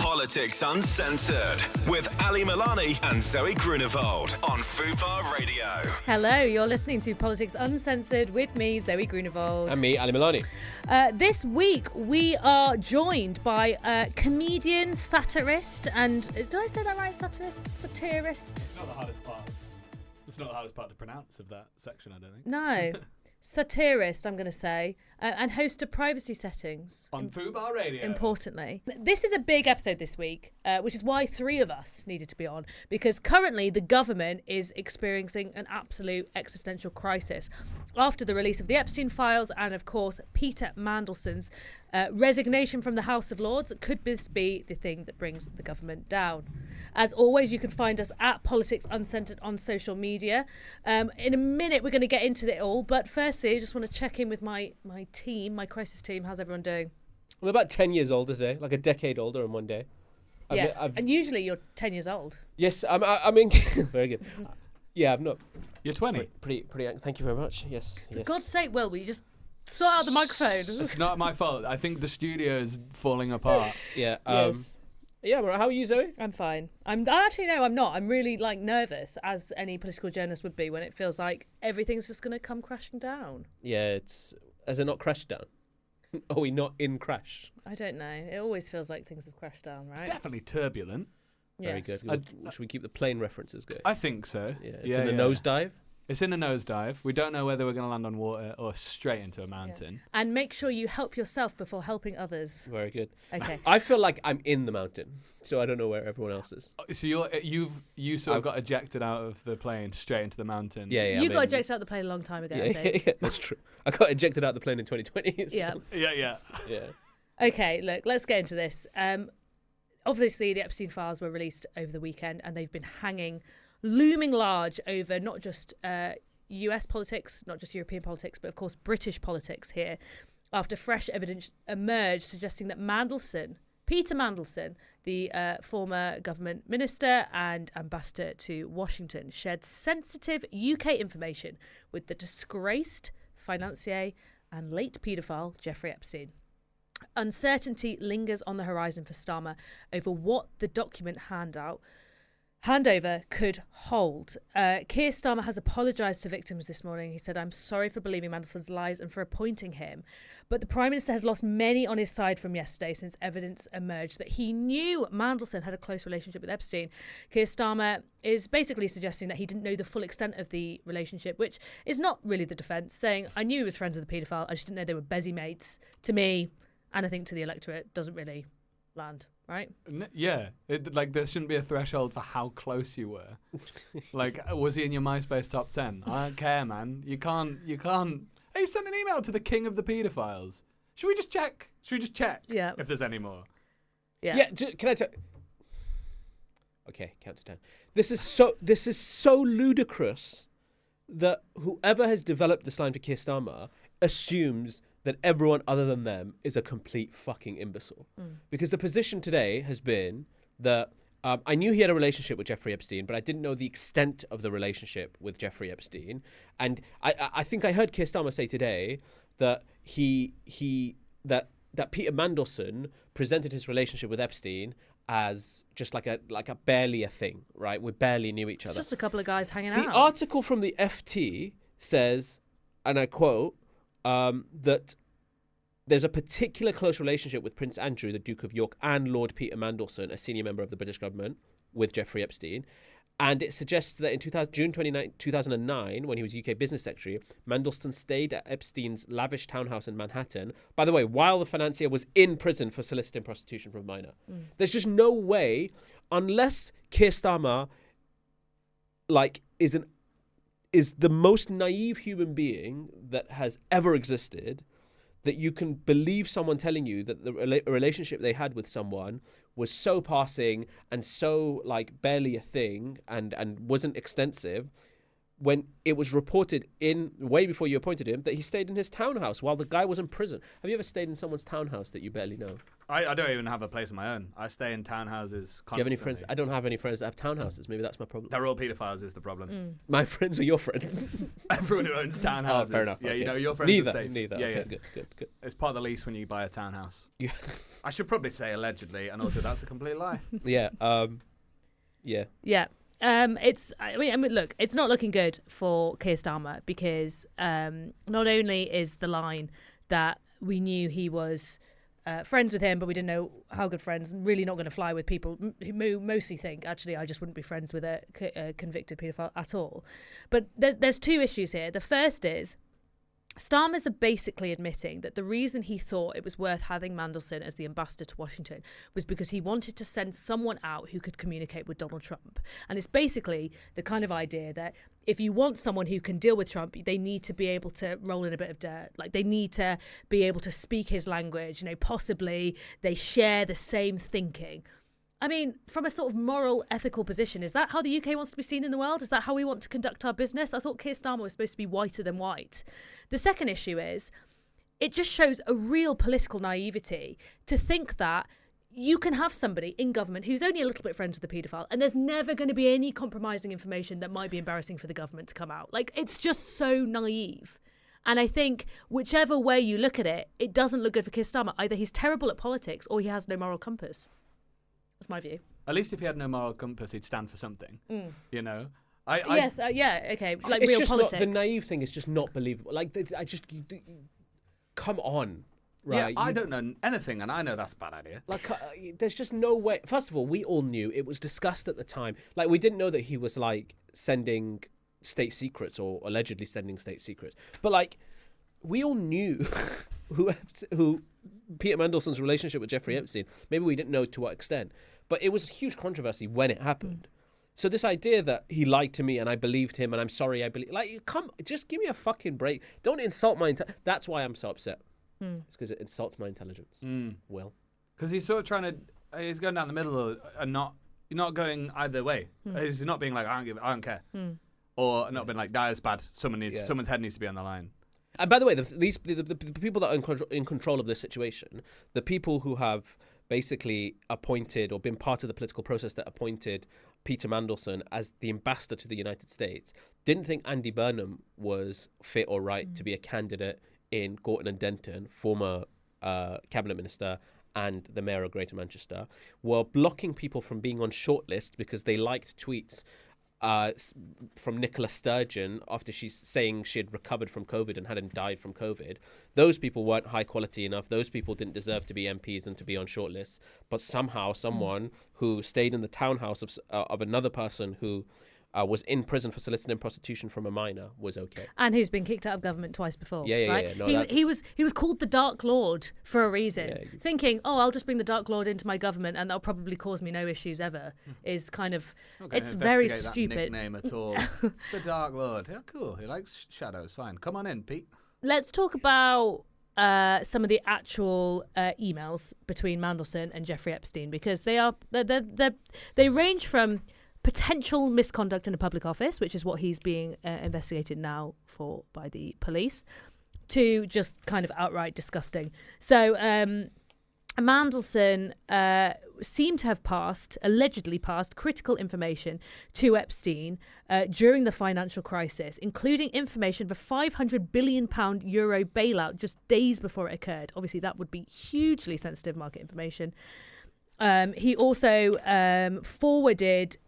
Politics Uncensored with Ali Milani and Zoe Grunewald on Fubar Radio. Hello, you're listening to Politics Uncensored with me, Zoe Grunewald. And me, Ali Milani. This week we are joined by a comedian, satirist, and do I say that right? Satirist? It's not the hardest part. It's not the hardest part to pronounce of that section, I don't think. No. Satirist, I'm going to say, and host of Privacy Settings. On Fubar Radio. Importantly. This is a big episode this week, which is why three of us needed to be on, because currently the government is experiencing an absolute existential crisis after the release of the Epstein files and, of course, Peter Mandelson's resignation from the House of Lords. Could this be the thing that brings the government down? As always, you can find us at Politics Uncensored on social media. In a minute, we're going to get into it all. But firstly, I just want to check in with my team, my crisis team. How's everyone doing? I'm about 10 years older today, like a decade older in one day. Yes, and usually you're 10 years old. Yes, I'm in. Very good. Yeah, I'm not. You're 20. Pretty. Thank you very much. Yes. For God's sake, Will you just sort out the microphone? It's not my fault. I think the studio is falling apart. Yeah. Yes. Yeah, how are you, Zoe? I'm fine. I'm not. I'm really like nervous, as any political journalist would be, when it feels like everything's just going to come crashing down. Yeah, has it not crashed down? Are we not in crash? I don't know. It always feels like things have crashed down, right? It's definitely turbulent. Very Yes. good. Should we keep the plane references going? I think so. Yeah, it's in a nosedive. It's in a nosedive. We don't know whether we're going to land on water or straight into a mountain. Yeah. And make sure you help yourself before helping others. Very good. Okay. I feel like I'm in the mountain, so I don't know where everyone else is. So you got ejected out of the plane straight into the mountain. Yeah. You got ejected out of the plane a long time ago, I think. Yeah, that's true. I got ejected out of the plane in 2020. So. Yeah. Yeah. Okay, look, let's get into this. Obviously, the Epstein files were released over the weekend, and they've been looming large over not just US politics, not just European politics, but of course British politics here, after fresh evidence emerged suggesting that Peter Mandelson, the former government minister and ambassador to Washington, shared sensitive UK information with the disgraced financier and late paedophile Jeffrey Epstein. Uncertainty lingers on the horizon for Starmer over what the document handover could hold. Keir Starmer has apologised to victims this morning. He said, "I'm sorry for believing Mandelson's lies and for appointing him." But the Prime Minister has lost many on his side from yesterday since evidence emerged that he knew Mandelson had a close relationship with Epstein. Keir Starmer is basically suggesting that he didn't know the full extent of the relationship, which is not really the defence, saying, "I knew he was friends with the paedophile, I just didn't know they were busy mates." To me, and I think to the electorate, doesn't really land. Right? Yeah. There shouldn't be a threshold for how close you were. Was he in your MySpace top 10? I don't care, man. You can't. Hey, you sent an email to the king of the paedophiles. Should we just check? Yeah. If there's any more? Yeah. Can I tell? Okay, count to 10. This is so ludicrous that whoever has developed this line for Keir Starmer assumes that everyone other than them is a complete fucking imbecile. Because the position today has been that I knew he had a relationship with Jeffrey Epstein, but I didn't know the extent of the relationship with Jeffrey Epstein. And I think I heard Keir Starmer say today that that Peter Mandelson presented his relationship with Epstein as just like a barely a thing, right? We barely knew each other. It's just a couple of guys hanging out. The article from the FT says, and I quote, that there's a particular close relationship with Prince Andrew, the Duke of York, and Lord Peter Mandelson, a senior member of the British government, with Jeffrey Epstein. And it suggests that in June 29, 2009, when he was UK Business Secretary, Mandelson stayed at Epstein's lavish townhouse in Manhattan, by the way, while the financier was in prison for soliciting prostitution from a minor. There's just no way, unless Keir Starmer is the most naive human being that has ever existed, that you can believe someone telling you that the relationship they had with someone was so passing and so barely a thing and wasn't extensive, when it was reported in way before you appointed him that he stayed in his townhouse while the guy was in prison. Have you ever stayed in someone's townhouse that you barely know? I don't even have a place of my own. I stay in townhouses constantly. Do you have any friends? I don't have any friends that have townhouses. Maybe that's my problem. They're all paedophiles is the problem. My friends are your friends. Everyone who owns townhouses. Oh, fair enough. Yeah, okay. you know, your friends are safe. Neither. Yeah, Okay, yeah. Good. It's part of the lease when you buy a townhouse. Yeah. I should probably say allegedly, and also that's a complete lie. Yeah. Yeah. Yeah. I mean, look, it's not looking good for Keir Starmer because not only is the line that we knew he was friends with him, but we didn't know how good friends, really not going to fly with people who mostly think, actually, I just wouldn't be friends with a convicted paedophile at all. But there's two issues here. The first is Starmer's are basically admitting that the reason he thought it was worth having Mandelson as the ambassador to Washington was because he wanted to send someone out who could communicate with Donald Trump. And it's basically the kind of idea that if you want someone who can deal with Trump, they need to be able to roll in a bit of dirt. Like, they need to be able to speak his language. You know, possibly they share the same thinking. I mean, from a sort of moral, ethical position, is that how the UK wants to be seen in the world? Is that how we want to conduct our business? I thought Keir Starmer was supposed to be whiter than white. The second issue is, it just shows a real political naivety to think that you can have somebody in government who's only a little bit friends with the paedophile, and there's never going to be any compromising information that might be embarrassing for the government to come out. Like, it's just so naive. And I think whichever way you look at it, it doesn't look good for Keir Starmer. Either he's terrible at politics or he has no moral compass. That's my view. At least if he had no moral compass, he'd stand for something. You know? Yeah, okay. Like, it's real just politics. not, the naive thing is just not believable. Like, come on. Right? Yeah, I don't know anything, and I know that's a bad idea. Like, there's just no way. First of all, we all knew it was discussed at the time. Like, we didn't know that he was like sending state secrets or allegedly sending state secrets. But like, we all knew who Peter Mandelson's relationship with Jeffrey Epstein. Maybe we didn't know to what extent, but it was a huge controversy when it happened. So this idea that he lied to me and I believed him and I'm sorry I believe, like, just give me a fucking break. Don't insult my that's why I'm so upset. It's because it insults my intelligence. Will. Because he's sort of he's going down the middle and you're not going either way. He's not being like, I don't care. Or not being like, that is bad. Someone's head needs to be on the line. And by the way, the people that are in control of this situation, the people who have basically appointed or been part of the political process that appointed Peter Mandelson as the ambassador to the United States, didn't think Andy Burnham was fit or right to be a candidate in Gorton and Denton, former cabinet minister and the mayor of Greater Manchester, were blocking people from being on shortlist because they liked tweets from Nicola Sturgeon after she's saying she had recovered from COVID and hadn't died from COVID. Those people weren't high quality enough. Those people didn't deserve to be MPs and to be on shortlists. But somehow someone who stayed in the townhouse of another person who was in prison for soliciting prostitution from a minor was okay. And who's been kicked out of government twice before. Yeah. No, he was called the Dark Lord for a reason. Thinking, I'll just bring the Dark Lord into my government and that'll probably cause me no issues ever is kind of, it's very stupid. That nickname at all. The Dark Lord. Yeah, cool. He likes shadows. Fine. Come on in, Pete. Let's talk about some of the actual emails between Mandelson and Jeffrey Epstein, because they range from potential misconduct in a public office, which is what he's being investigated now for by the police, to just kind of outright disgusting. So Mandelson seemed to have allegedly passed critical information to Epstein during the financial crisis, including information for £500 billion euro bailout just days before it occurred. Obviously, that would be hugely sensitive market information. He also forwarded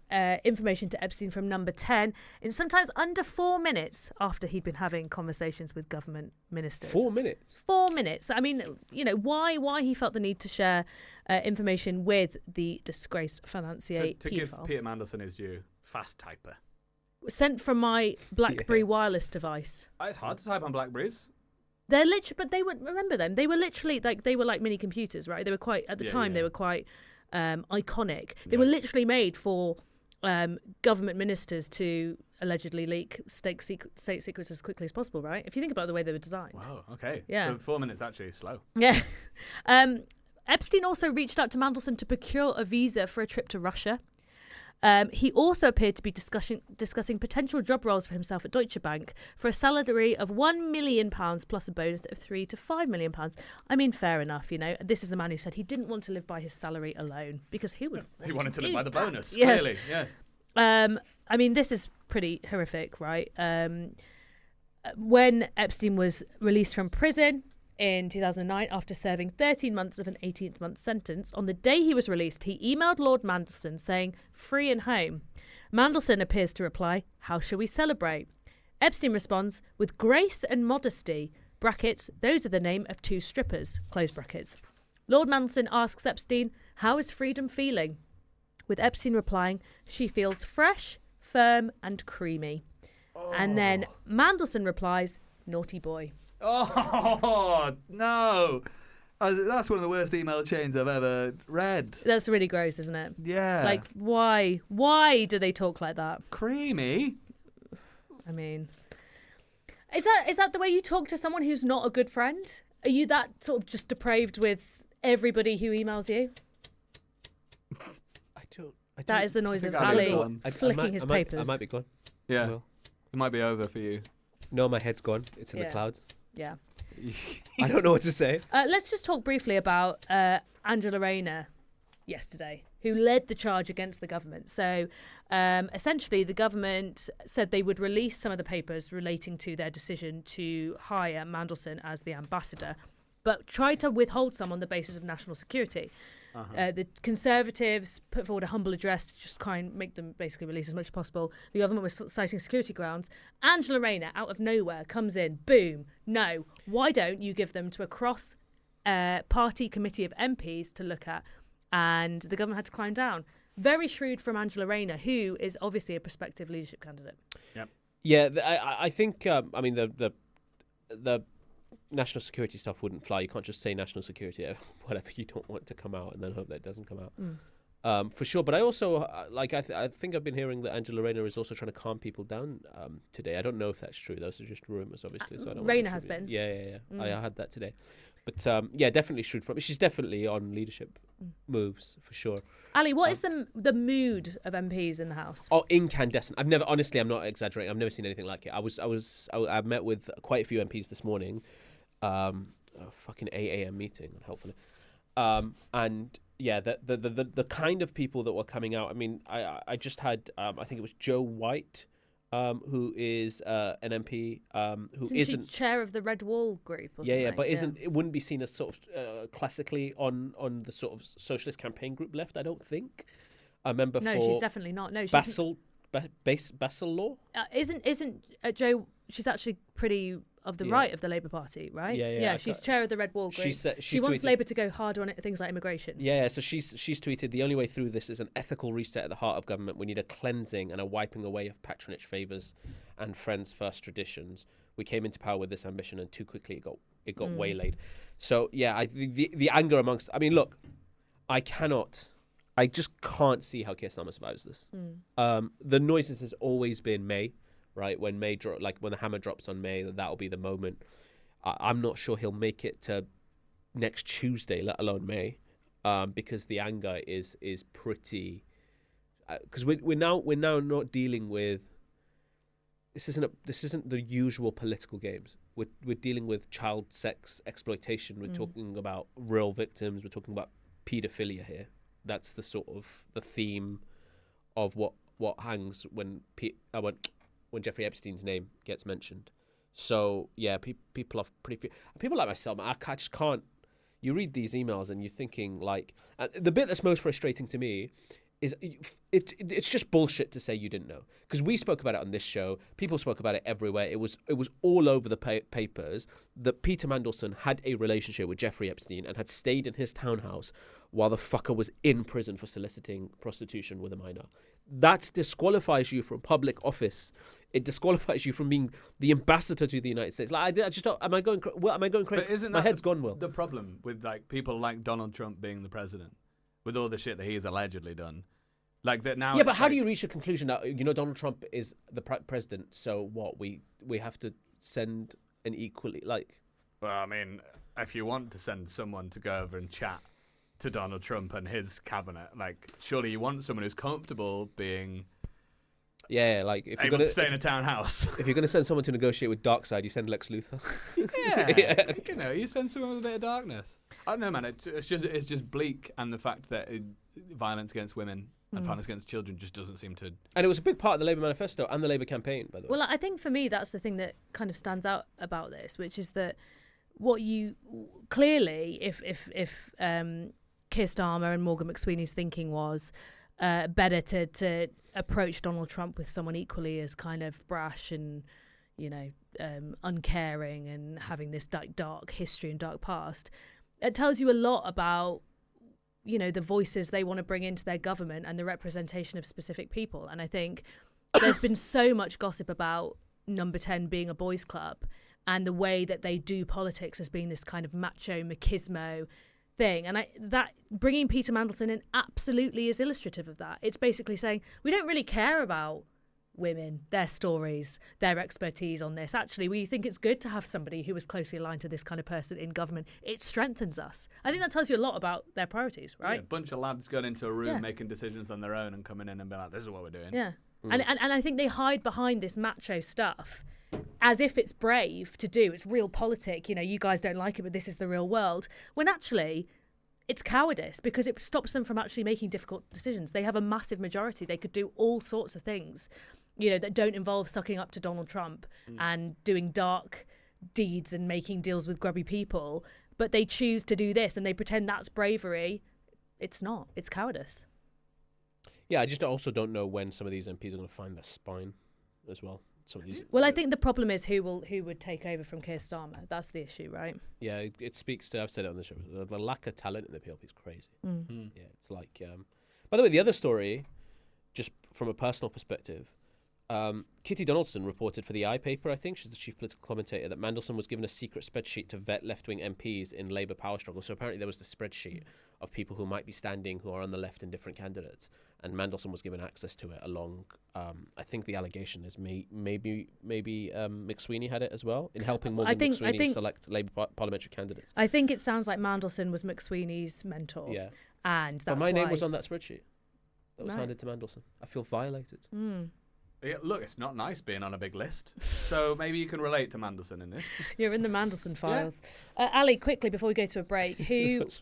information to Epstein from number 10 in sometimes under 4 minutes after he'd been having conversations with government ministers. 4 minutes? 4 minutes. I mean, why he felt the need to share information with the disgraced financier. So to give Peter Mandelson his due, fast typer. Sent from my BlackBerry wireless device. It's hard to type on BlackBerries. They're literally, but they would remember them. They were literally they were like mini computers, right? They were quite at the time. They were quite iconic. They were literally made for government ministers to allegedly leak state secrets as quickly as possible, right? If you think about the way they were designed. Wow. Okay. Yeah. So 4 minutes actually slow. Yeah. Epstein also reached out to Mandelson to procure a visa for a trip to Russia. He also appeared to be discussing potential job roles for himself at Deutsche Bank for a salary of £1 million plus a bonus of £3 to £5 million. I mean, fair enough, you know. This is the man who said he didn't want to live by his salary alone because he would. He wanted to live by the that. bonus, Yes. clearly. Yeah. I mean, this is pretty horrific, right? When Epstein was released from prison in 2009 after serving 13 months of an 18th-month sentence, on the day he was released, he emailed Lord Mandelson saying, "Free and home." Mandelson appears to reply, "How shall we celebrate?" Epstein responds, "With grace and modesty, brackets, those are the name of two strippers, close brackets." Lord Mandelson asks Epstein, "How is freedom feeling?" With Epstein replying, "She feels fresh, firm and creamy." And then Mandelson replies, "Naughty boy." Oh, no. That's one of the worst email chains I've ever read. That's really gross, isn't it? Yeah. Like, why? Why do they talk like that? Creamy? I mean, is that the way you talk to someone who's not a good friend? Are you that sort of just depraved with everybody who emails you? I don't. That is the noise of think I just Ali gone. flicking his papers. I might be gone. Yeah. Well, It might be over for you. no, my head's gone. It's in Yeah. the clouds. Yeah. I don't know what to say. Let's just talk briefly about Angela Rayner yesterday, who led the charge against the government. So essentially, the government said they would release some of the papers relating to their decision to hire Mandelson as the ambassador, but tried to withhold some on the basis of national security. The Conservatives put forward a humble address to just try and make them basically release as much as possible. The government was citing security grounds. Angela Rayner, out of nowhere, comes in, boom, no, why don't you give them to a cross-party committee of MPs to look at? And the government had to climb down. Very shrewd from Angela Rayner, who is obviously a prospective leadership candidate. Yeah, I think. I mean, the national security stuff wouldn't fly. You can't just say national security, whatever you don't want to come out, and then hope that it doesn't come out. For sure. But I also I think I've been hearing that Angela Rayner is also trying to calm people down today. I don't know if that's true. Those are just rumors, obviously. So I don't. Rayner has been. Yeah. I had that today. But yeah, definitely shrewd from. She's definitely on leadership moves for sure. Ali, what is the mood of MPs in the House? Oh, incandescent! I'm not exaggerating. I've never seen anything like it. I met with quite a few MPs this morning. A fucking 8 a.m. meeting, hopefully. And yeah, the kind of people that were coming out. I mean, I just had I think it was Joe White, who is an MP, who isn't she chair of the Red Wall group or something? Yeah, but it wouldn't be seen as sort of classically on the sort of socialist campaign group left. I don't think. I remember. No, for she's definitely not. No, she's Basil Law. Isn't Joe? She's actually pretty of the right of the Labour Party, right? Yeah. She's chair of the Red Wall group. She wants tweeted, Labour to go harder on things like immigration. Yeah, so she's tweeted, "The only way through this is an ethical reset at the heart of government. We need a cleansing and a wiping away of patronage favours and friends first traditions. We came into power with this ambition, and too quickly it got waylaid." So yeah, the anger amongst. I mean, look, I just can't see how Keir Starmer survives this. The noises has always been May. Right, when May when the hammer drops on May, that'll be the moment. I'm not sure he'll make it to next Tuesday, let alone May, because the anger is pretty. Because we're now not dealing with. This isn't the usual political games. We're dealing with child sex exploitation. We're talking about real victims. We're talking about paedophilia here. That's the sort of the theme of what hangs when Jeffrey Epstein's name gets mentioned. So yeah, people are pretty. People like myself, I just can't. You read these emails and you're thinking like, the bit that's most frustrating to me is it's just bullshit to say you didn't know, because we spoke about it on this show. People spoke about it everywhere. It was all over the papers that Peter Mandelson had a relationship with Jeffrey Epstein and had stayed in his townhouse while the fucker was in prison for soliciting prostitution with a minor. That disqualifies you from public office. It disqualifies you from being the ambassador to the United States. Like I just don't. Am I going crazy? But isn't my that head's gone? Will the problem with like people like Donald Trump being the president, with all the shit that he's allegedly done, like that now? Yeah, but how do you reach a conclusion that Donald Trump is the president? So what? We have to send an equally like. Well, I mean, if you want to send someone to go over and chat to Donald Trump and his cabinet. Like, surely you want someone who's comfortable being Yeah, like if you're able gonna to stay in a townhouse. if you're gonna send someone to negotiate with Darkseid, you send Lex Luthor. Yeah, you know, you send someone with a bit of darkness. I don't know, man. It's just bleak, and the fact that violence against women and violence against children just doesn't seem to. And it was a big part of the Labour manifesto and the Labour campaign, by the way. Well, I think for me that's the thing that kind of stands out about this, which is that what you clearly, if Keir Starmer and Morgan McSweeney's thinking was better to approach Donald Trump with someone equally as kind of brash and, you know, uncaring and having this dark history and dark past, it tells you a lot about, you know, the voices they want to bring into their government and the representation of specific people. And I think there's been so much gossip about Number 10 being a boys' club and the way that they do politics as being this kind of macho machismo thing. And that bringing Peter Mandelson in absolutely is illustrative of that. It's basically saying we don't really care about women, their stories, their expertise on this. Actually, we think it's good to have somebody who is closely aligned to this kind of person in government. It strengthens us. I think that tells you a lot about their priorities, right? Yeah, a bunch of lads going into a room making decisions on their own and coming in and being like, this is what we're doing. Yeah. And I think they hide behind this macho stuff as if it's brave to do. It's real politic. You know, you guys don't like it, but this is the real world. When actually it's cowardice, because it stops them from actually making difficult decisions. They have a massive majority. They could do all sorts of things, you know, that don't involve sucking up to Donald Trump and doing dark deeds and making deals with grubby people. But they choose to do this and they pretend that's bravery. It's not. It's cowardice. Yeah, I just also don't know when some of these MPs are going to find their spine as well. Some of these, Well, I think the problem is who would take over from Keir Starmer. That's the issue, right? Yeah, it speaks to, I've said it on the show, the lack of talent in the PLP is crazy. Yeah, it's like, by the way, the other story, just from a personal perspective, Kitty Donaldson reported for the iPaper, I think, she's the chief political commentator, that Mandelson was given a secret spreadsheet to vet left-wing MPs in Labour power struggle. So apparently there was the spreadsheet of people who might be standing who are on the left in different candidates, and Mandelson was given access to it along, I think the allegation is maybe McSweeney had it as well, in helping Morgan McSweeney select Labour parliamentary candidates. I think it sounds like Mandelson was McSweeney's mentor. Yeah. And that's but my name why was on that spreadsheet that was handed to Mandelson. I feel violated. Yeah, look, it's not nice being on a big list. So maybe you can relate to Mandelson in this. You're in the Mandelson files. Ali, quickly before we go to a break,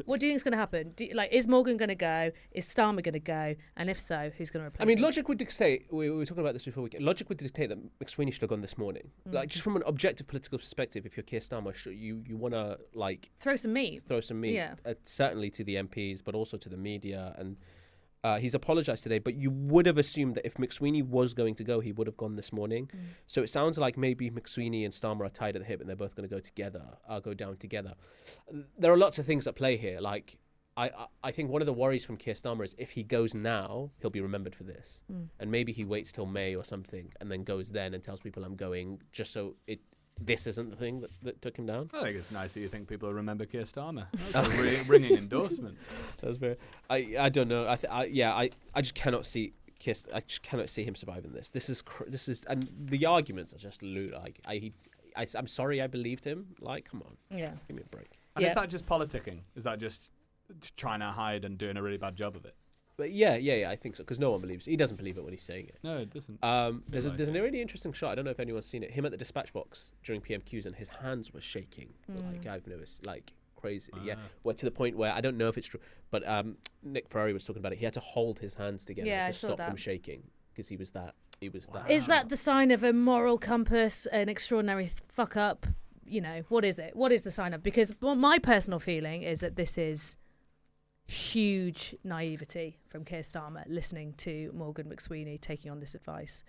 what do you think is going to happen? Is Morgan going to go? Is Starmer going to go? And if so, who's going to replace him? Logic would dictate, we were talking about this before, logic would dictate that McSweeney should have gone this morning. Like, just from an objective political perspective, if you're Keir Starmer, you want to, like... Throw some meat. Yeah. Certainly to the MPs, but also to the media. And he's apologised today, but you would have assumed that if McSweeney was going to go, he would have gone this morning. So it sounds like maybe McSweeney and Starmer are tied at the hip and they're both going to go down together. There are lots of things at play here. Like, I think one of the worries from Keir Starmer is if he goes now, he'll be remembered for this. And maybe he waits till May or something and then goes then and tells people I'm going, just so this isn't the thing that took him down. I think it's nice that you think people remember Keir Starmer. That's a ringing endorsement. That's very. I don't know. I just cannot see I just cannot see him surviving this. This is and the arguments are just like I'm sorry I believed him. Like, come on. Yeah. Give me a break. And is that just politicking? Is that just trying to hide and doing a really bad job of it? But yeah, I think so, because no one believes it. He doesn't believe it when he's saying it. No, it doesn't. There's a really interesting shot. I don't know if anyone's seen it. Him at the dispatch box during PMQs, and his hands were shaking. Like, I've noticed, like, crazy. Yeah, well, to the point where I don't know if it's true, but Nick Ferrari was talking about it. He had to hold his hands together to stop them shaking because he was that. Is that the sign of a moral compass, an extraordinary fuck up? You know, what is it? What is the sign of? Because my personal feeling is that this is huge naivety from Keir Starmer listening to Morgan McSweeney taking on this advice.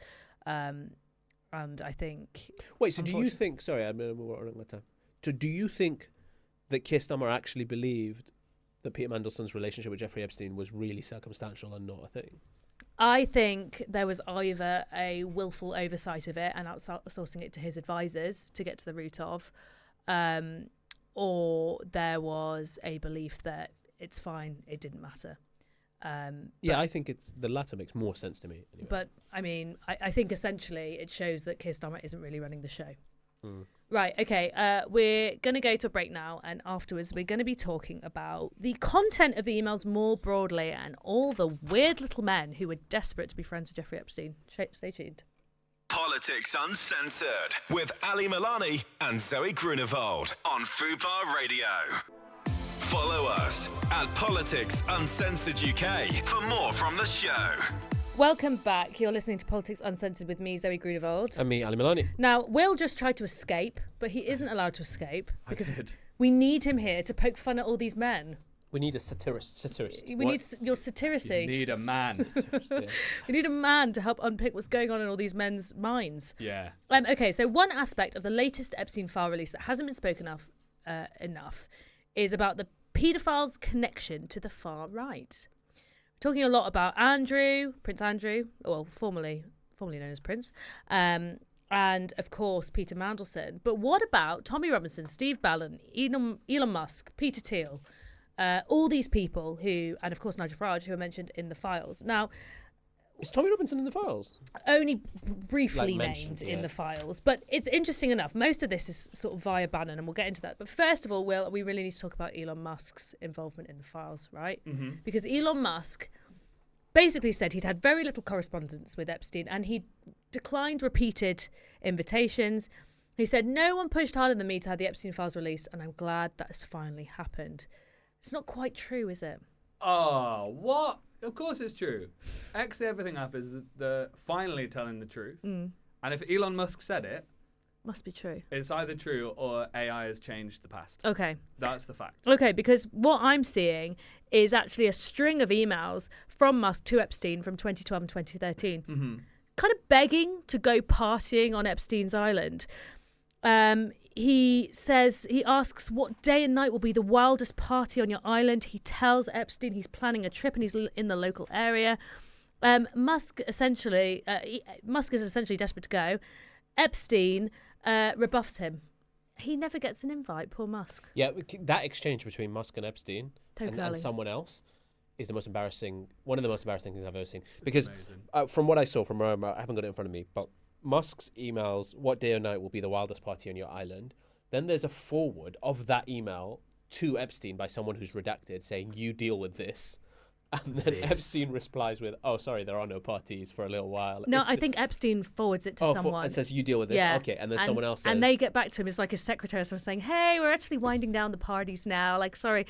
And I think... Wait, so do you think... Sorry, I'm running out of time. So do you think that Keir Starmer actually believed that Peter Mandelson's relationship with Jeffrey Epstein was really circumstantial and not a thing? I think there was either a willful oversight of it and outsourcing it to his advisors to get to the root of, or there was a belief that it's fine, it didn't matter. I think it's the latter makes more sense to me. Anyway. But, I mean, I think essentially it shows that Keir Starmer isn't really running the show. Right, okay. We're going to go to a break now, and afterwards we're going to be talking about the content of the emails more broadly and all the weird little men who were desperate to be friends with Jeffrey Epstein. Stay tuned. Politics Uncensored with Ali Milani and Zoe Grunewald on Fubar Radio. Follow us at Politics Uncensored UK for more from the show. Welcome back. You're listening to Politics Uncensored with me, Zoe Grunewald. And me, Ali Milani. Now, Will just tried to escape, but he isn't allowed to escape because I did. we need him here to poke fun at all these men. We need a satirist. We need your satiracy. You need a man. We need a man to help unpick what's going on in all these men's minds. Yeah. Okay, so one aspect of the latest Epstein file release that hasn't been spoken of enough is about the paedophile's connection to the far right. We're talking a lot about Prince Andrew, well, formerly known as Prince, and of course Peter Mandelson. But what about Tommy Robinson, Steve Bannon, Elon Musk, Peter Thiel, all these people who, and of course Nigel Farage, who are mentioned in the files. Now, is Tommy Robinson in the files? Only briefly mentioned, named in the files, but it's interesting enough. Most of this is sort of via Bannon, and we'll get into that. But first of all, we really need to talk about Elon Musk's involvement in the files, right? Mm-hmm. Because Elon Musk basically said he'd had very little correspondence with Epstein, and he declined repeated invitations. He said, "No one pushed harder than me to have the Epstein files released, and I'm glad that has finally happened." It's not quite true, is it? Oh, what? Of course it's true. Actually, everything up is the finally telling the truth. Mm. And if Elon Musk said it, must be true. It's either true or AI has changed the past. Okay. That's the fact. Okay, because what I'm seeing is actually a string of emails from Musk to Epstein from 2012 and 2013, kind of begging to go partying on Epstein's island. He asks what day and night will be the wildest party on your island. He tells Epstein he's planning a trip and he's in the local area. Musk is essentially desperate to go. Epstein rebuffs him. He never gets an invite, poor Musk. Yeah, that exchange between Musk and Epstein and someone else is one of the most embarrassing things I've ever seen. Because from what I saw from Rome, I haven't got it in front of me, but Musk's emails, what day or night will be the wildest party on your island? Then there's a forward of that email to Epstein by someone who's redacted saying, you deal with this. And then Epstein replies with, oh, sorry, there are no parties for a little while. No, I think Epstein forwards it to someone. And says, you deal with this. Yeah. Okay. And then someone else says. And they get back to him. It's like his secretary or something saying, hey, we're actually winding down the parties now. Like, sorry,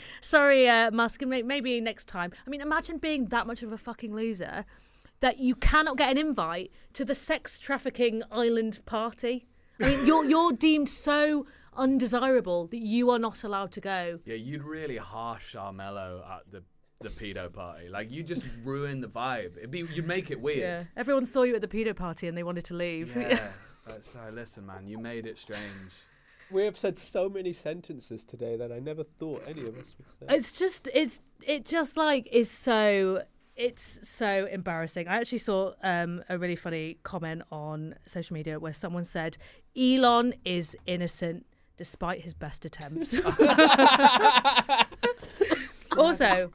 Musk, maybe next time. I mean, imagine being that much of a fucking loser that you cannot get an invite to the sex trafficking island party. I mean, you're deemed so undesirable that you are not allowed to go. Yeah, you'd really harsh Armello at the pedo party. Like, you just ruin the vibe. You'd make it weird. Yeah. Everyone saw you at the pedo party and they wanted to leave. Yeah. Sorry, listen, man, you made it strange. We have said so many sentences today that I never thought any of us would say. It's so embarrassing. I actually saw a really funny comment on social media where someone said, Elon is innocent despite his best attempts. Also,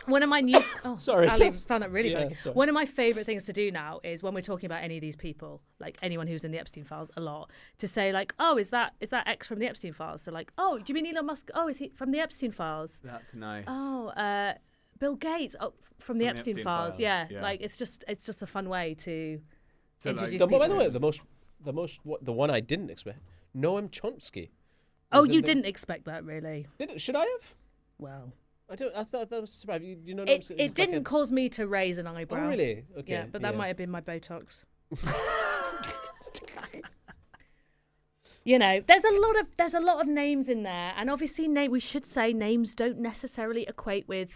one of my new... Oh, sorry. Ali found that really funny. Sorry. One of my favourite things to do now is when we're talking about any of these people, like anyone who's in the Epstein files a lot, to say like, oh, is that X from the Epstein files? So like, oh, do you mean Elon Musk? Oh, is he from the Epstein files? That's nice. Oh, Bill Gates from the Epstein files. Yeah, like it's just a fun way to introduce people. By the way, the one I didn't expect, Noam Chomsky. Oh, you didn't expect that, really? Should I have? Well, I thought that was surprised. You know, it didn't cause me to raise an eyebrow. Oh, really? Okay. Yeah, but that might have been my Botox. You know, there's a lot of names in there, and obviously, we should say names don't necessarily equate with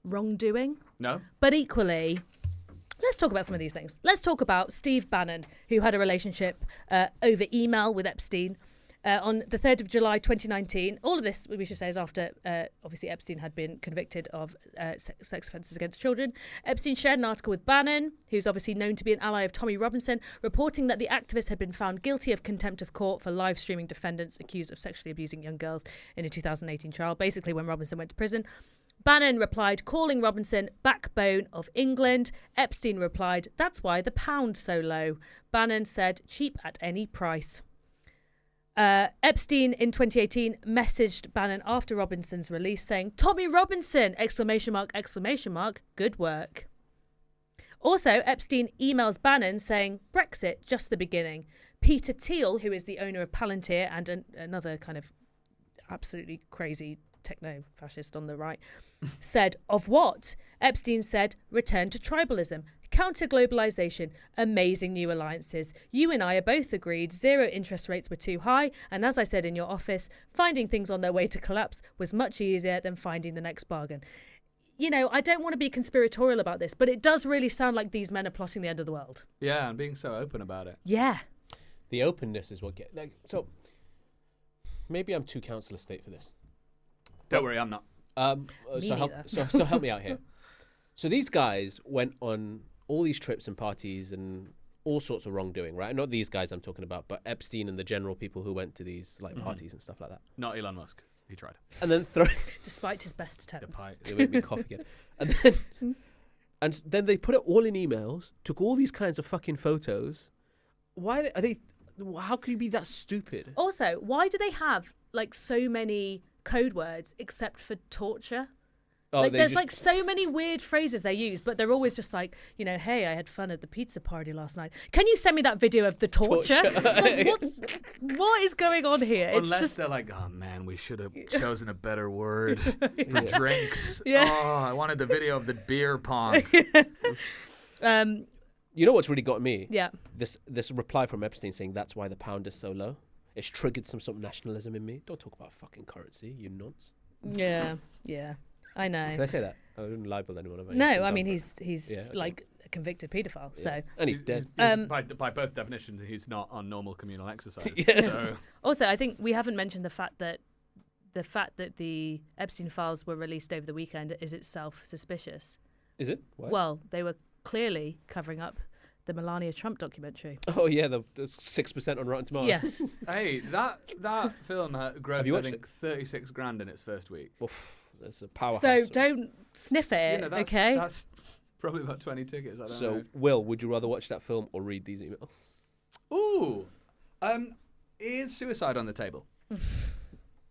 wrongdoing. No. But equally, let's talk about some of these things. Let's talk about Steve Bannon, who had a relationship over email with Epstein on the 3rd of July 2019. All of this, we should say, is after, obviously, Epstein had been convicted of sex offences against children. Epstein shared an article with Bannon, who's obviously known to be an ally of Tommy Robinson, reporting that the activist had been found guilty of contempt of court for live streaming defendants accused of sexually abusing young girls in a 2018 trial, basically when Robinson went to prison. Bannon replied, calling Robinson backbone of England. Epstein replied, that's why the pound's so low. Bannon said, cheap at any price. Epstein in 2018 messaged Bannon after Robinson's release saying, "Tommy Robinson! ! Good work." Also, Epstein emails Bannon saying, "Brexit, just the beginning." Peter Thiel, who is the owner of Palantir and another kind of absolutely crazy techno-fascist on the right, said, "Of what?" Epstein said, "Return to tribalism, counter-globalization, amazing new alliances. You and I are both agreed zero interest rates were too high, and as I said in your office, finding things on their way to collapse was much easier than finding the next bargain." You know, I don't want to be conspiratorial about this, but it does really sound like these men are plotting the end of the world. Yeah, and being so open about it. Yeah. The openness is what so maybe I'm too councillor state for this. Don't worry, I'm not. So help me out here. So these guys went on all these trips and parties and all sorts of wrongdoing, right? Not these guys I'm talking about, but Epstein and the general people who went to these parties and stuff like that. Not Elon Musk. He tried. And then Despite his best attempts. They made me cough again. And then they put it all in emails, took all these kinds of fucking photos. Why are they? How could you be that stupid? Also, why do they have like so many code words except for torture? Oh, like there's like so many weird phrases they use, but they're always just like, you know, "Hey, I had fun at the pizza party last night. Can you send me that video of the torture?" It's like, what is going on here? It's Unless just they're like, "Oh man, we should have chosen a better word for drinks." Yeah. Oh, I wanted the video of the beer pong. You know what's really got me? Yeah. This reply from Epstein saying that's why the pound is so low. It's triggered some sort of nationalism in me. Don't talk about fucking currency, you nonce. Yeah. I know. Can I say that? I didn't libel anyone. No, I mean he's like a convicted paedophile. Yeah. So and he's dead. By both definitions, he's not on normal communal exercise. Yes. So. Also, I think we haven't mentioned the fact that the Epstein files were released over the weekend is itself suspicious. Is it? Why? Well, they were clearly covering up the Melania Trump documentary. Oh yeah, the 6% on Rotten Tomatoes. Yes. Hey, that film grossed I watched think 36 grand in its first week. Oof, that's a powerhouse. So don't sniff at it, okay? That's probably about 20 tickets. I don't know. Will, would you rather watch that film or read these emails? Ooh, is suicide on the table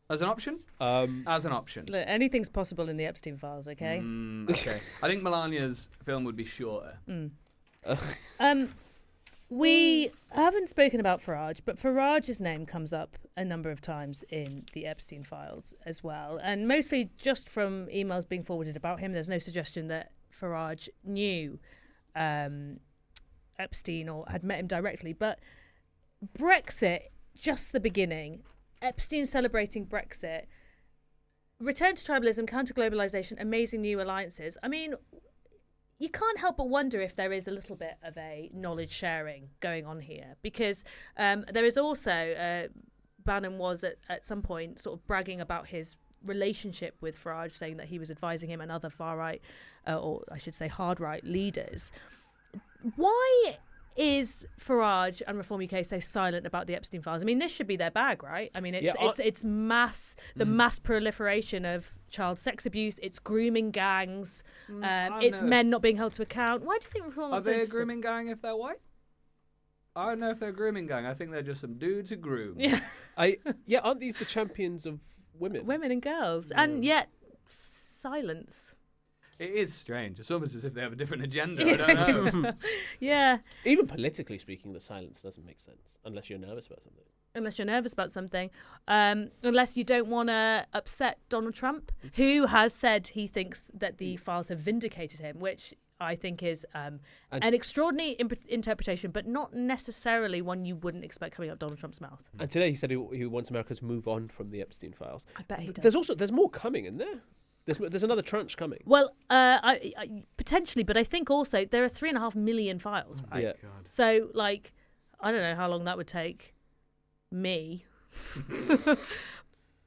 as an option? As an option. Look, anything's possible in the Epstein files, okay? Okay. I think Melania's film would be shorter. We haven't spoken about Farage, but Farage's name comes up a number of times in the Epstein files as well, and mostly just from emails being forwarded about him. There's no suggestion that Farage knew Epstein or had met him directly, but Brexit, just the beginning. Epstein celebrating Brexit, return to tribalism, counter-globalization, amazing new alliances. I mean, you can't help but wonder if there is a little bit of a knowledge sharing going on here, because there is also Bannon was at some point sort of bragging about his relationship with Farage, saying that he was advising him and other far right, or I should say hard right leaders. Why is Farage and Reform UK so silent about the Epstein files? I mean, this should be their bag, right? I mean, it's mass proliferation of child sex abuse. It's grooming gangs. It's men not being held to account. Why do you think Reform Are they a grooming gang if they're white? I don't know if they're a grooming gang. I think they're just some dudes who groom. Yeah. Aren't these the champions of women? Women and girls, and yet silence. It is strange. It's almost as if they have a different agenda. I don't know. Yeah. Even politically speaking, the silence doesn't make sense unless you're nervous about something. Unless you don't want to upset Donald Trump, who has said he thinks that the files have vindicated him, which I think is an extraordinary interpretation, but not necessarily one you wouldn't expect coming out of Donald Trump's mouth. And today he said he wants America to move on from the Epstein files. I bet he does. There's more coming, isn't there? There's another tranche coming. Well, I potentially, but I think also there are 3.5 million files. Oh, yeah. God. So, like, I don't know how long that would take me.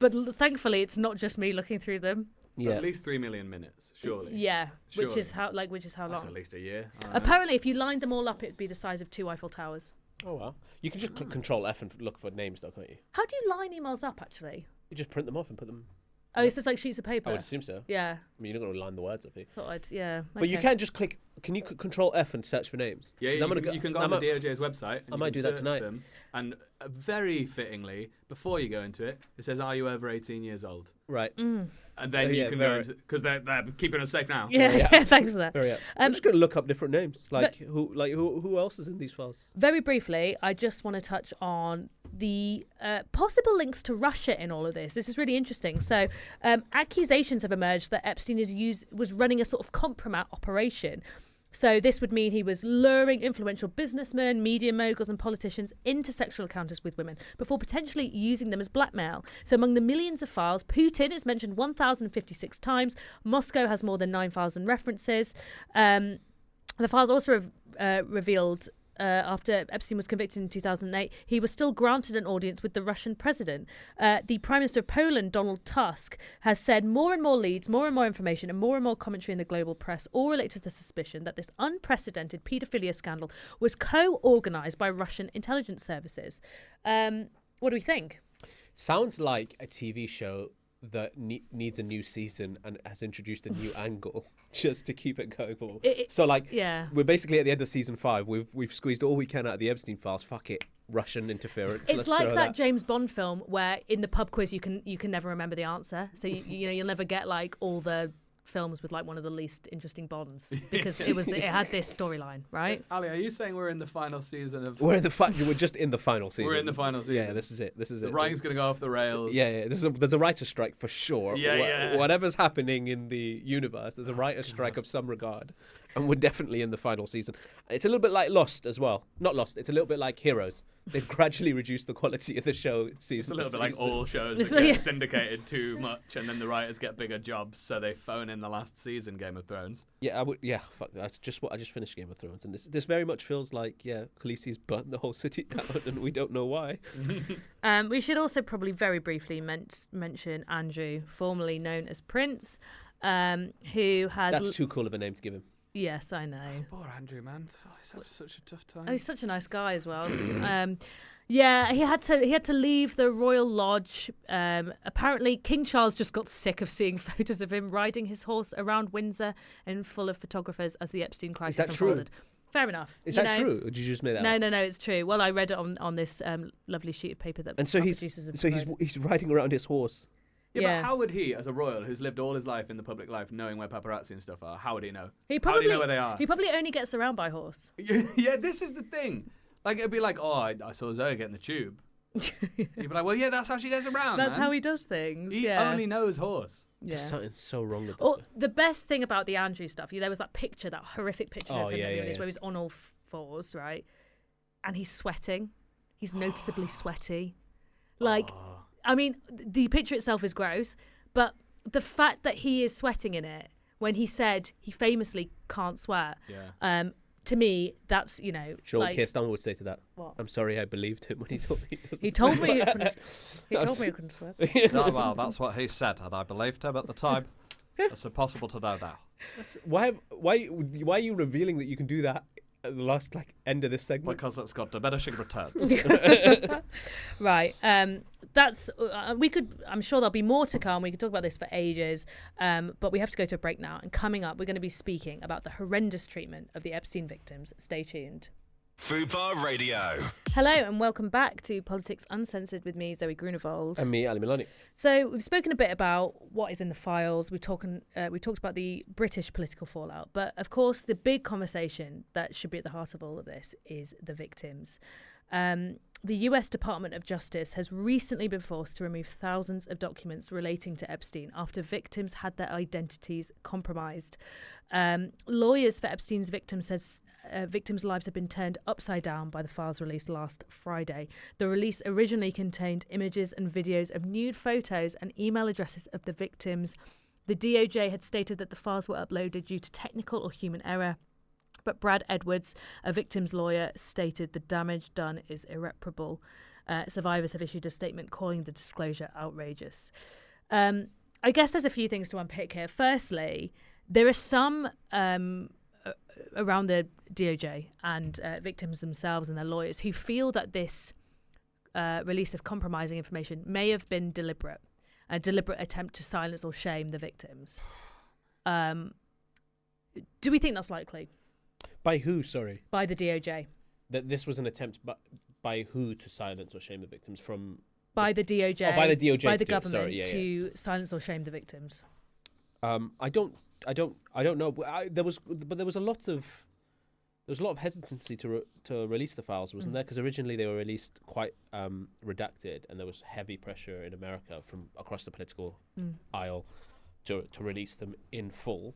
But thankfully, it's not just me looking through them. Yeah. At least 3 million minutes, surely. Yeah, Surely. which is how long. That's at least a year. Apparently, if you lined them all up, it'd be the size of 2 Eiffel Towers. Oh wow. You can just Control F and look for names, though, can't you? How do you line emails up, actually? You just print them off and put them. Oh, it's just like sheets of paper. I would assume so. Yeah. I mean, you're not going to line the words up here. Thought I'd, yeah. But you can just click Can you control F and search for names? Yeah, 'Cause you can go on the DOJ's website. And I might do that tonight. Them, and very fittingly, before you go into it, it says, "Are you over 18 years old?" Right. And then you can go into, because they're keeping us safe now. Yeah, thanks for that. I'm just going to look up different names. Who else is in these files? Very briefly, I just want to touch on the possible links to Russia in all of this. This is really interesting. So, accusations have emerged that Epstein was running a sort of compromat operation. So this would mean he was luring influential businessmen, media moguls and politicians into sexual encounters with women before potentially using them as blackmail. So among the millions of files, Putin is mentioned 1,056 times. Moscow has more than 9,000 references. The files also revealed after Epstein was convicted in 2008, he was still granted an audience with the Russian president. The Prime Minister of Poland, Donald Tusk, has said more and more leads, more and more information, and more commentary in the global press all relate to the suspicion that this unprecedented paedophilia scandal was co-organised by Russian intelligence services. What do we think? Sounds like a TV show that needs a new season and has introduced a new angle just to keep it going forward. We're basically at the end of season 5. We've squeezed all we can out of the Epstein files. Fuck it, Russian interference. It's like that James Bond film where in the pub quiz you can never remember the answer. So you'll never get like all the films with like one of the least interesting Bonds because it had this storyline, right? Ali, are you saying we're in the final season of? We're just in the final season. We're in the final season. Yeah, this is it. The writing's gonna go off the rails. Yeah. There's a writer's strike for sure. Yeah. Whatever's happening in the universe, there's a writer's strike of some regard, and we're definitely in the final season. It's a little bit like Lost as well. Not Lost. It's a little bit like Heroes. They've gradually reduced the quality of the show season. It's a little bit like all shows that get syndicated too much, and then the writers get bigger jobs, so they phone in the last season Game of Thrones. Yeah, I would. Yeah, fuck. That's just what I just finished Game of Thrones, and this very much feels like Khaleesi's burnt the whole city down, and we don't know why. We should also probably very briefly mention Andrew, formerly known as Prince, who has. That's too cool of a name to give him. Yes, I know. Oh, poor Andrew, man. Oh, he's had such a tough time. Oh, he's such a nice guy as well. Yeah, he had to leave the Royal Lodge. Apparently, King Charles just got sick of seeing photos of him riding his horse around Windsor and full of photographers as the Epstein crisis unfolded. True? Fair enough. Is that true, or did you just make that up? No, it's true. Well, I read it on this lovely sheet of paper that. And so he's riding around his horse. Yeah, but how would he, as a royal who's lived all his life in the public life, knowing where paparazzi and stuff are, how would he know? How would he know where they are? He probably only gets around by horse. Yeah, this is the thing. Like, it'd be like, I saw Zoe get in the tube. You'd be like, well, yeah, that's how she gets around. That's how he does things. He only knows horse. Yeah. There's something so wrong with this. The best thing about the Andrew stuff, there was that horrific picture of him where he's on all fours, right? And he's sweating. He's noticeably sweaty. Like, I mean, the picture itself is gross, but the fact that he is sweating in it when he said he famously can't sweat, to me, that's, Sure, Keir Starmer would say to that. What? I'm sorry I believed him when he told me he told me he couldn't sweat. No, well, that's what he said, and I believed him at the time. It's impossible to know now. Why are you revealing that you can do that at the last end of this segment? Because it's got diminishing returns. Right. That's I'm sure there'll be more to come. We could talk about this for ages, but we have to go to a break now. And coming up, we're going to be speaking about the horrendous treatment of the Epstein victims. Stay tuned. Fubar Radio. Hello and welcome back to Politics Uncensored with me, Zoe Grunewald. And me, Ali Milani. So we've spoken a bit about what is in the files. We talked about the British political fallout, but of course the big conversation that should be at the heart of all of this is the victims. The US Department of Justice has recently been forced to remove thousands of documents relating to Epstein after victims had their identities compromised. Lawyers for Epstein's victims says victims' lives have been turned upside down by the files released last Friday. The release originally contained images and videos of nude photos and email addresses of the victims. The DOJ had stated that the files were uploaded due to technical or human error. But Brad Edwards, a victim's lawyer, stated the damage done is irreparable. Survivors have issued a statement calling the disclosure outrageous. I guess there's a few things to unpick here. Firstly, there are some around the DOJ and victims themselves and their lawyers who feel that this release of compromising information may have been deliberate, a deliberate attempt to silence or shame the victims. Do we think that's likely? By who? Sorry. by the DOJ. That this was an attempt by who to silence or shame the victims from. By the DOJ. Oh, by the DOJ. By the to do it. government Sorry, yeah, to silence or shame the victims. I don't know. There was a lot of hesitancy to release the files, wasn't there? Because originally they were released quite redacted, and there was heavy pressure in America from across the political aisle to release them in full.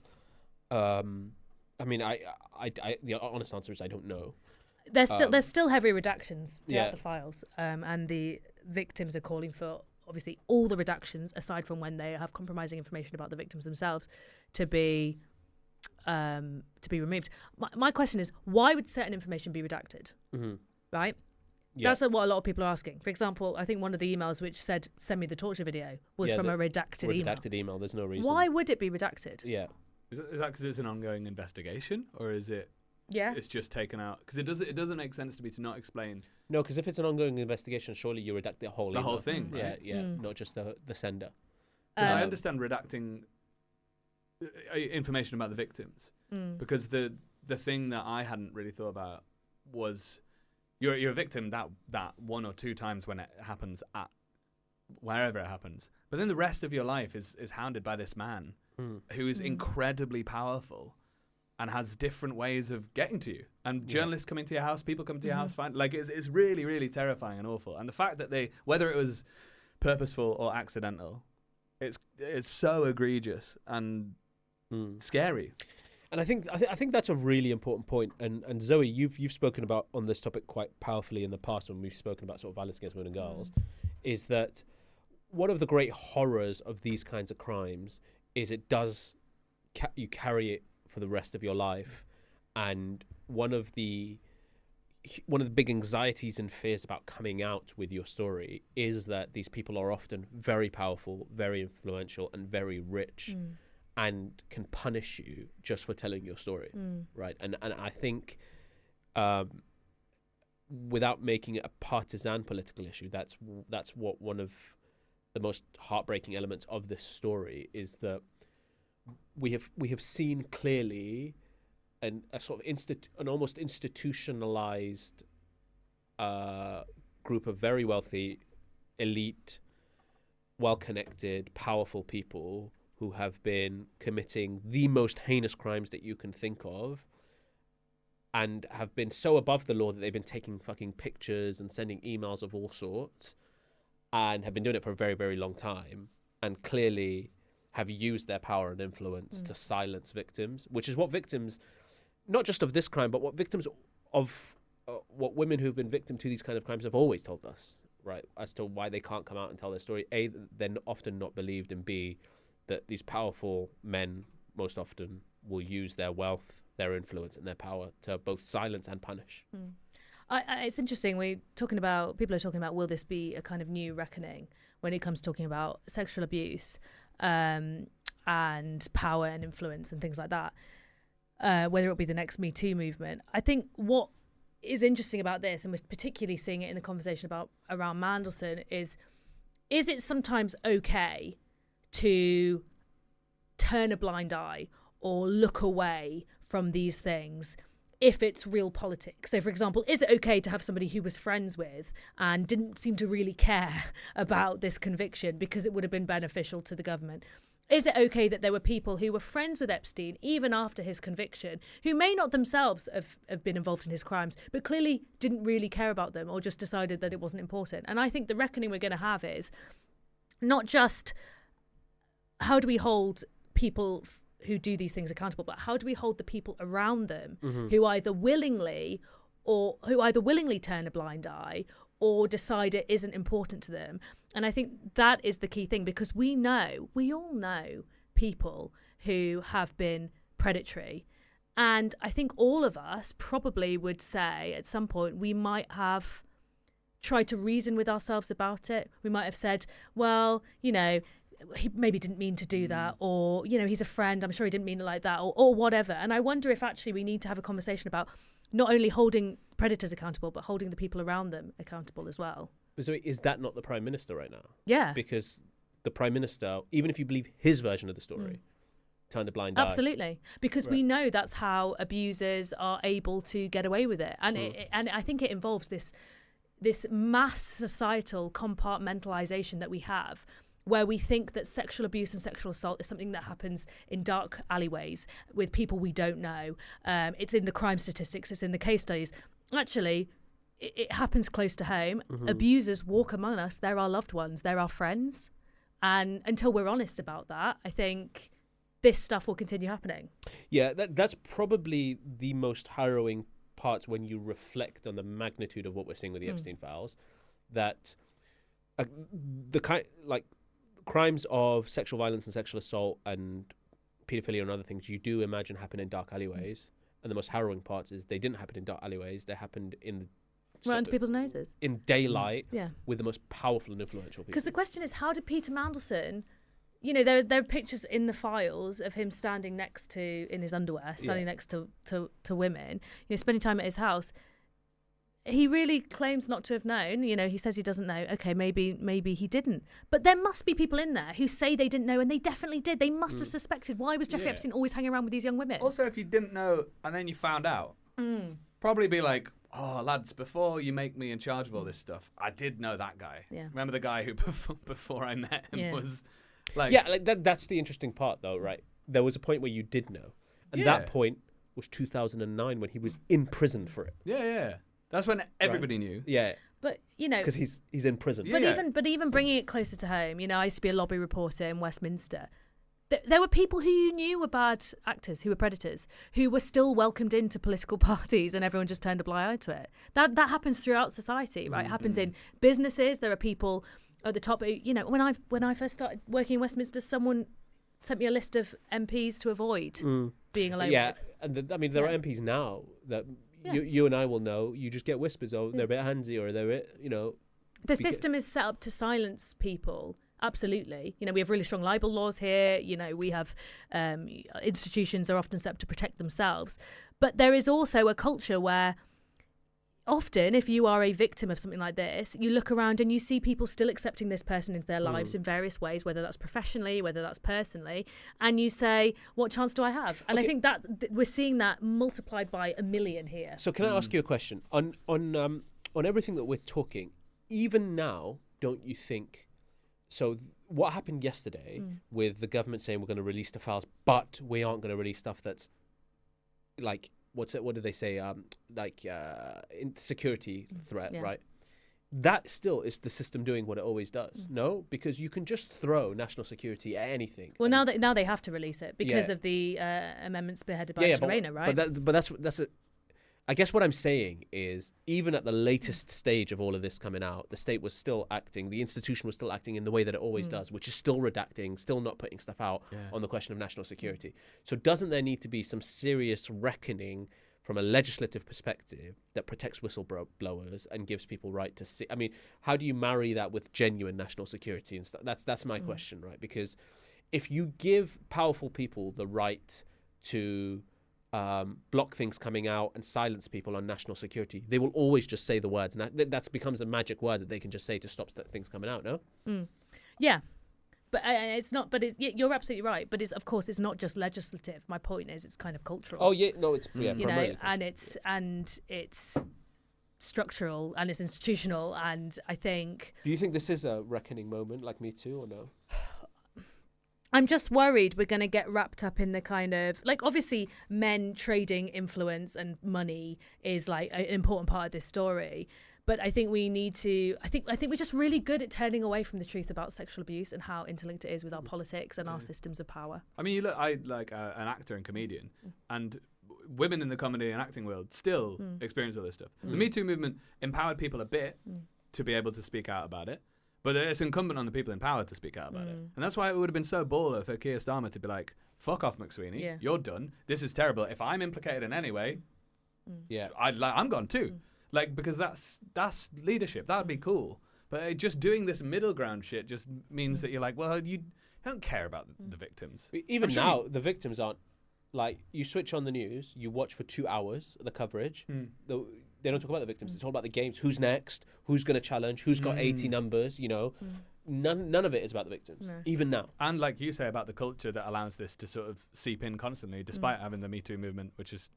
I mean, the honest answer is I don't know. There's still heavy redactions throughout Yeah. the files, and the victims are calling for obviously all the redactions, aside from when they have compromising information about the victims themselves, to be removed. My question is, why would certain information be redacted? Mm-hmm. Right? Yeah. That's what a lot of people are asking. For example, I think one of the emails which said "send me the torture video" was from a redacted email. Redacted email. There's no reason. Why would it be redacted? Yeah. Is that because it's an ongoing investigation, or is it? Yeah. It's just taken out because it doesn't make sense to me to not explain No, because if it's an ongoing investigation, surely you redact the whole the email. whole thing, right? Yeah, not just the sender. Because I Um, understand redacting information about the victims, because the thing that I hadn't really thought about was you're a victim that one or two times when it happens at wherever it happens, but then the rest of your life is hounded by this man who is incredibly powerful and has different ways of getting to you. And journalists come into your house, people come to your house, it's really, really terrifying and awful. And the fact that whether it was purposeful or accidental, it's so egregious and scary. And I think that's a really important point. And Zoe, you've spoken about on this topic quite powerfully in the past when we've spoken about sort of violence against women and girls, is that one of the great horrors of these kinds of crimes is it does you carry it for the rest of your life. And one of the big anxieties and fears about coming out with your story is that these people are often very powerful, very influential, and very rich, and can punish you just for telling your story, right? And I think, without making it a partisan political issue, that's what one of the most heartbreaking elements of this story is, that we have seen clearly a sort of an almost institutionalized group of very wealthy, elite, well-connected, powerful people who have been committing the most heinous crimes that you can think of, and have been so above the law that they've been taking fucking pictures and sending emails of all sorts, and have been doing it for a very, very long time, and clearly have used their power and influence to silence victims, which is what victims, not just of this crime, but what victims of what women who've been victim to these kind of crimes have always told us, right, as to why they can't come out and tell their story. A, they're often not believed, and B, that these powerful men most often will use their wealth, their influence, and their power to both silence and punish. It's interesting. People are talking about, will this be a kind of new reckoning when it comes to talking about sexual abuse and power and influence and things like that, whether it'll be the next Me Too movement. I think what is interesting about this, and we're particularly seeing it in the conversation around Mandelson, is it sometimes okay to turn a blind eye or look away from these things if it's real politics? So, for example, is it okay to have somebody who was friends with and didn't seem to really care about this conviction because it would have been beneficial to the government? Is it okay that there were people who were friends with Epstein even after his conviction, who may not themselves have been involved in his crimes, but clearly didn't really care about them or just decided that it wasn't important? And I think the reckoning we're going to have is not just how do we hold people who do these things accountable, but how do we hold the people around them who either willingly turn a blind eye or decide it isn't important to them? And I think that is the key thing, because we all know people who have been predatory. And I think all of us probably would say at some point we might have tried to reason with ourselves about it. We might have said, well, he maybe didn't mean to do that, or, he's a friend, I'm sure he didn't mean it like that, or whatever. And I wonder if actually we need to have a conversation about not only holding predators accountable, but holding the people around them accountable as well. But so is that not the Prime Minister right now? Yeah. Because the Prime Minister, even if you believe his version of the story, turned a blind eye. Absolutely, because we know that's how abusers are able to get away with it, and and I think it involves this mass societal compartmentalization that we have, where we think that sexual abuse and sexual assault is something that happens in dark alleyways with people we don't know. It's in the crime statistics, it's in the case studies. Actually, it happens close to home. Abusers walk among us. They're our loved ones. They're our friends. And until we're honest about that, I think this stuff will continue happening. Yeah, that's probably the most harrowing part when you reflect on the magnitude of what we're seeing with the Epstein files. That the kind like crimes of sexual violence and sexual assault and paedophilia and other things you do imagine happen in dark alleyways. And the most harrowing part is they didn't happen in dark alleyways. They happened in right under people's noses. In daylight, yeah, with the most powerful and influential people. Because the question is, how did Peter Mandelson, you know, there are pictures in the files of him standing next to, in his underwear, standing next to women, you know, spending time at his house. He really claims not to have known. You know, he says he doesn't know. Okay, maybe he didn't. But there must be people in there who say they didn't know, and they definitely did. They must have suspected. Why was Jeffrey Epstein always hanging around with these young women? Also, if you didn't know and then you found out, probably be like, oh, lads, before you make me in charge of all this stuff, I did know that guy. Yeah. Remember the guy who before I met him was like... Yeah, like that's the interesting part, though, right? There was a point where you did know. And that point was 2009 when he was in prison for it. Yeah. That's when everybody knew. Yeah. But, you know... Because he's in prison. But even bringing it closer to home, you know, I used to be a lobby reporter in Westminster. There were people who you knew were bad actors, who were predators, who were still welcomed into political parties, and everyone just turned a blind eye to it. That happens throughout society, right? It happens in businesses. There are people at the top who, you know, when I first started working in Westminster, someone sent me a list of MPs to avoid being alone with. Yeah, and there are MPs now that you and I will know. You just get whispers, oh, they're a bit handsy, or they're a bit, you know. The system is set up to silence people. Absolutely. You know, we have really strong libel laws here. You know, we have institutions are often set up to protect themselves. But there is also a culture where often if you are a victim of something like this, you look around and you see people still accepting this person into their lives in various ways, whether that's professionally, whether that's personally. And you say, what chance do I have? And I think that we're seeing that multiplied by a million here. So can I ask you a question? On everything that we're talking, even now, don't you think... So what happened yesterday with the government saying we're going to release the files, but we aren't going to release stuff that's like, what did they say? Security threat, right? That still is the system doing what it always does. No, because you can just throw national security at anything. Well, now they have to release it because of the amendments spearheaded by Chirena, right? But that's a. I guess what I'm saying is, even at the latest stage of all of this coming out, the state was still acting, the institution was still acting in the way that it always does, which is still redacting, still not putting stuff out on the question of national security. So doesn't there need to be some serious reckoning from a legislative perspective that protects whistleblowers and gives people right to see? I mean, how do you marry that with genuine national security and stuff? That's my question, right? Because if you give powerful people the right to... block things coming out and silence people on national security, they will always just say the words, and that becomes a magic word that they can just say to stop things coming out. No, yeah, but it's not. But you're absolutely right. But of course it's not just legislative. My point is it's kind of cultural. Oh yeah, no, it's you know, and it's structural and it's institutional. And I think. Do you think this is a reckoning moment, like Me Too, or no? I'm just worried we're going to get wrapped up in the kind of, like, obviously men trading influence and money is like an important part of this story. But I think we need to, I think we're just really good at turning away from the truth about sexual abuse and how interlinked it is with our politics and our systems of power. I mean, you look, I like an actor and comedian, and women in the comedy and acting world still experience all this stuff. The Me Too movement empowered people a bit to be able to speak out about it. But it's incumbent on the people in power to speak out about it. And that's why it would have been so baller for Keir Starmer to be like, fuck off, McSweeney. You're done. This is terrible. If I'm implicated in any way, I'm gone too. Like, because that's leadership. That would be cool. But just doing this middle ground shit just means that you're like, well, you don't care about the victims. Even now, the victims aren't, like, you switch on the news, you watch for 2 hours the coverage, they don't talk about the victims. It's all about the games. Who's next? Who's going to challenge? Who's got 80 numbers? You know, none of it is about the victims, No. even now. And like you say about the culture that allows this to sort of seep in constantly, despite having the Me Too movement, which is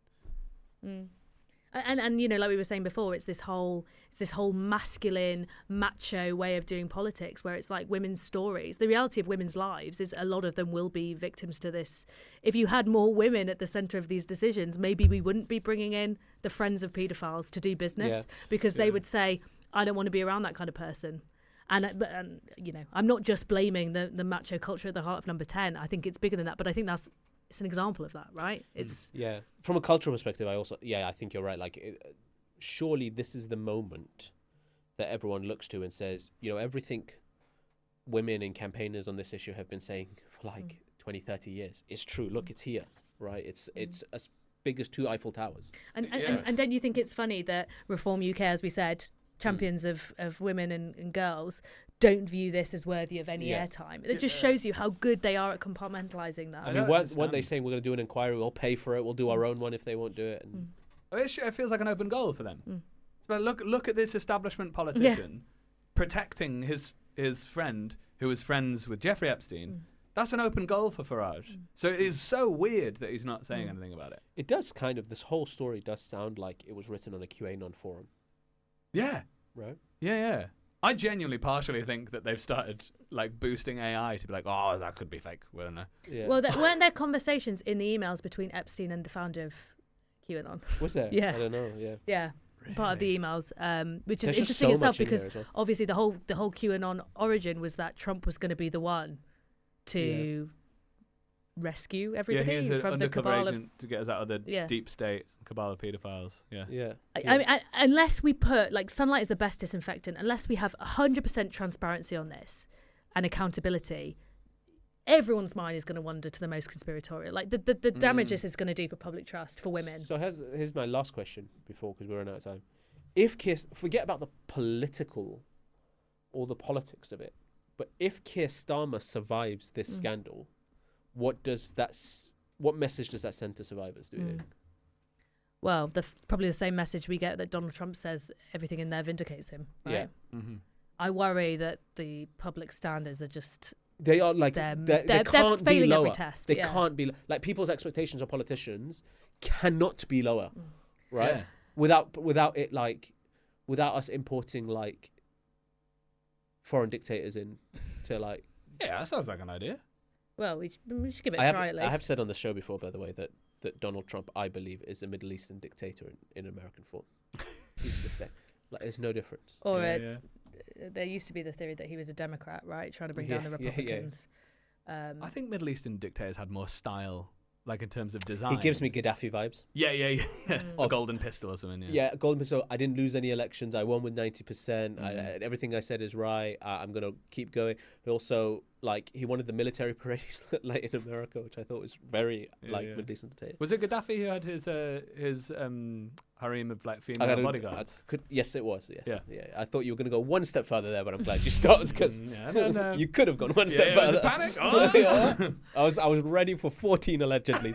And you know, like we were saying before, it's this whole masculine, macho way of doing politics, where it's like women's stories. The reality of women's lives is a lot of them will be victims to this. If you had more women at the centre of these decisions, maybe we wouldn't be bringing in the friends of paedophiles to do business, because they would say, "I don't want to be around that kind of person." And you know, I'm not just blaming the macho culture at the heart of Number 10. I think it's bigger than that, but I think it's an example of that, right? It's From a cultural perspective, I think you're right. Like, surely this is the moment that everyone looks to and says, you know, everything women and campaigners on this issue have been saying for like 20, 30 years is true. Look, it's here, right? It's as big as 2 Eiffel Towers. And don't you think it's funny that Reform UK, as we said, champions of women and girls, don't view this as worthy of any airtime? It just shows you how good they are at compartmentalising that. I mean, weren't they saying we're going to do an inquiry, we'll pay for it, we'll do our own one if they won't do it? And it feels like an open goal for them. But look at this establishment politician protecting his friend who was friends with Jeffrey Epstein. That's an open goal for Farage. So it is so weird that he's not saying anything about it. It does kind of, this whole story does sound like it was written on a QAnon forum. Yeah. Right? Yeah. I genuinely partially think that they've started like boosting AI to be like, oh, that could be fake. We don't know. Yeah. Well, weren't there conversations in the emails between Epstein and the founder of QAnon? Was there? Yeah. I don't know. Yeah. Yeah. Part of the emails, which is There's just interesting so itself, much in because there as well. obviously the whole QAnon origin was that Trump was going to be the one to rescue everybody he's an from the undercover cabal agent to get us out of the deep state cabal of paedophiles. Yeah. I mean, unless we put, like, sunlight is the best disinfectant, unless we have 100% transparency on this and accountability, everyone's mind is going to wander to the most conspiratorial. Like, the damage this is going to do for public trust, for women. So here's my last question before, because we're running out of time. If forget about the political or the politics of it, but if Keir Starmer survives this scandal, what message does that send to survivors, do you think? Well, probably the same message we get that Donald Trump says everything in there vindicates him, right? Yeah. I worry that the public standards are just... They are like, they're they can't be failing lower. every test. They can't be, like, people's expectations of politicians cannot be lower, right? Yeah. Without it, like, without us importing, like, foreign dictators in to, like... Yeah, that sounds like an idea. Well, we should give it a try at least. I have said on the show before, by the way, that Donald Trump, I believe, is a Middle Eastern dictator in American form. He's the same. Like, there's no difference. Or there used to be the theory that he was a Democrat, right, trying to bring down the Republicans. I think Middle Eastern dictators had more style, like in terms of design. He gives me Gaddafi vibes. Yeah. A golden pistol or something. Yeah, golden pistol. I didn't lose any elections. I won with 90%. Everything I said is right. I'm going to keep going. He also, like, he wanted the military parades like in America, which I thought was very Middle Eastern dictator. Was it Gaddafi who had his harem of like female bodyguards? Yes, it was. Yes. Yeah. I thought you were going to go one step further there, but I'm glad you stopped, because no. you could have gone one step further. Was a panic. I was ready for 14 allegedly.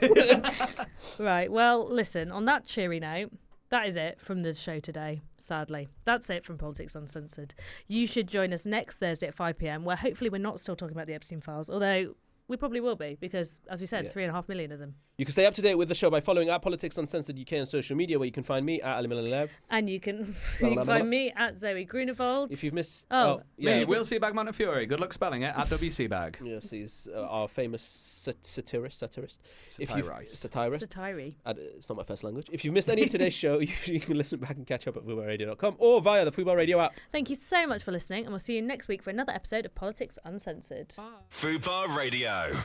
Right. Well, listen, on that cheery note, that is it from the show today, sadly. That's it from Politics Uncensored. You should join us next Thursday at 5 p.m, where hopefully we're not still talking about the Epstein files, although we probably will be, because, as we said, 3.5 million of them. You can stay up to date with the show by following at Politics Uncensored UK on social media, where you can find me at Ali Milani. And you can find me at Zoe Grunewald. If you've missed... Me, Will Sebag-Montefiore. Good luck spelling it, at WCBag. Yes, he's our famous satirist. Satirist. Satire. It's not my first language. If you've missed any of today's show, you can listen back and catch up at footballradio.com or via the Football Radio app. Thank you so much for listening, and we'll see you next week for another episode of Politics Uncensored. Fubar Radio.